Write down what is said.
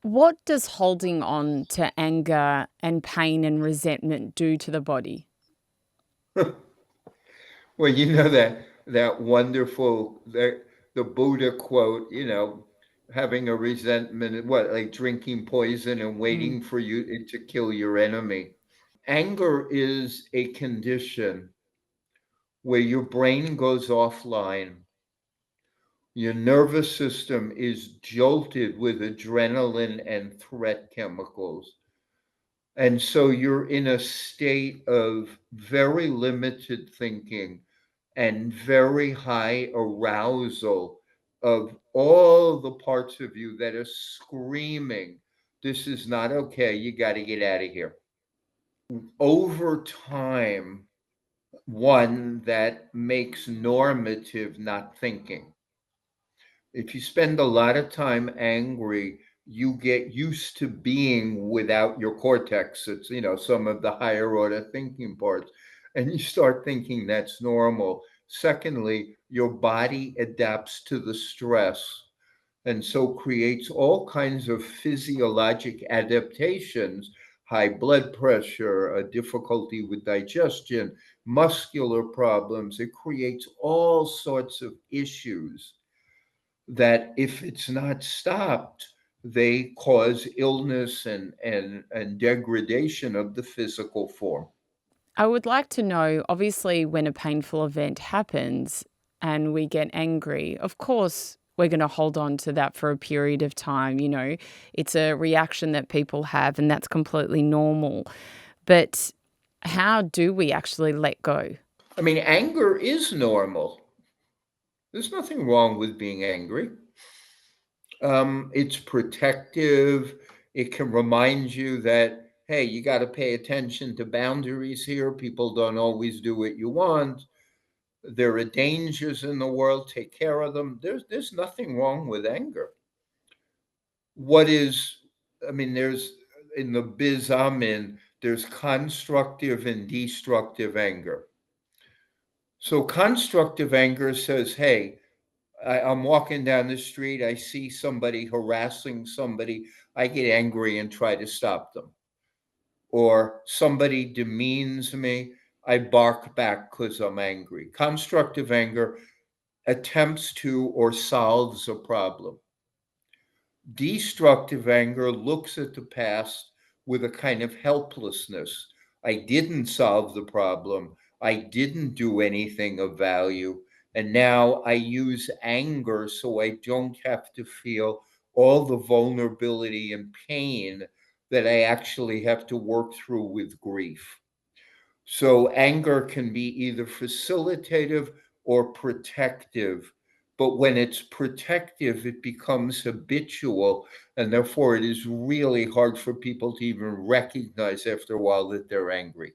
What does holding on to anger and pain and resentment do to the body? Well, you know that wonderful the Buddha quote, having a resentment, what, like drinking poison and Mm. waiting for you to kill your enemy. Anger is a condition where your brain goes offline. Your nervous system is jolted with adrenaline and threat chemicals. And so you're in a state of very limited thinking and very high arousal of all the parts of you that are screaming, this is not okay. You got to get out of here. Over time, one that makes normative not thinking. If you spend a lot of time angry, you get used to being without your cortex. It's, some of the higher order thinking parts. And you start thinking that's normal. Secondly, your body adapts to the stress and so creates all kinds of physiologic adaptations, high blood pressure, a difficulty with digestion, muscular problems. It creates all sorts of issues that if it's not stopped, they cause illness and degradation of the physical form. I would like to know, obviously, when a painful event happens and we get angry, of course, we're going to hold on to that for a period of time. It's a reaction that people have, and that's completely normal. But how do we actually let go? I mean, anger is normal. There's nothing wrong with being angry. It's protective. It can remind you that, hey, you got to pay attention to boundaries here. People don't always do what you want. There are dangers in the world. Take care of them. There's nothing wrong with anger. What is, I mean, there's in the biz I'm in, there's constructive and destructive anger. So constructive anger says, hey, I'm walking down the street, I see somebody harassing somebody, I get angry and try to stop them. Or somebody demeans me, I bark back because I'm angry. Constructive anger attempts to or solves a problem. Destructive anger looks at the past with a kind of helplessness. I didn't solve the problem. I didn't do anything of value. And now I use anger so I don't have to feel all the vulnerability and pain that I actually have to work through with grief. So anger can be either facilitative or protective. But when it's protective, it becomes habitual. And therefore, it is really hard for people to even recognize after a while that they're angry.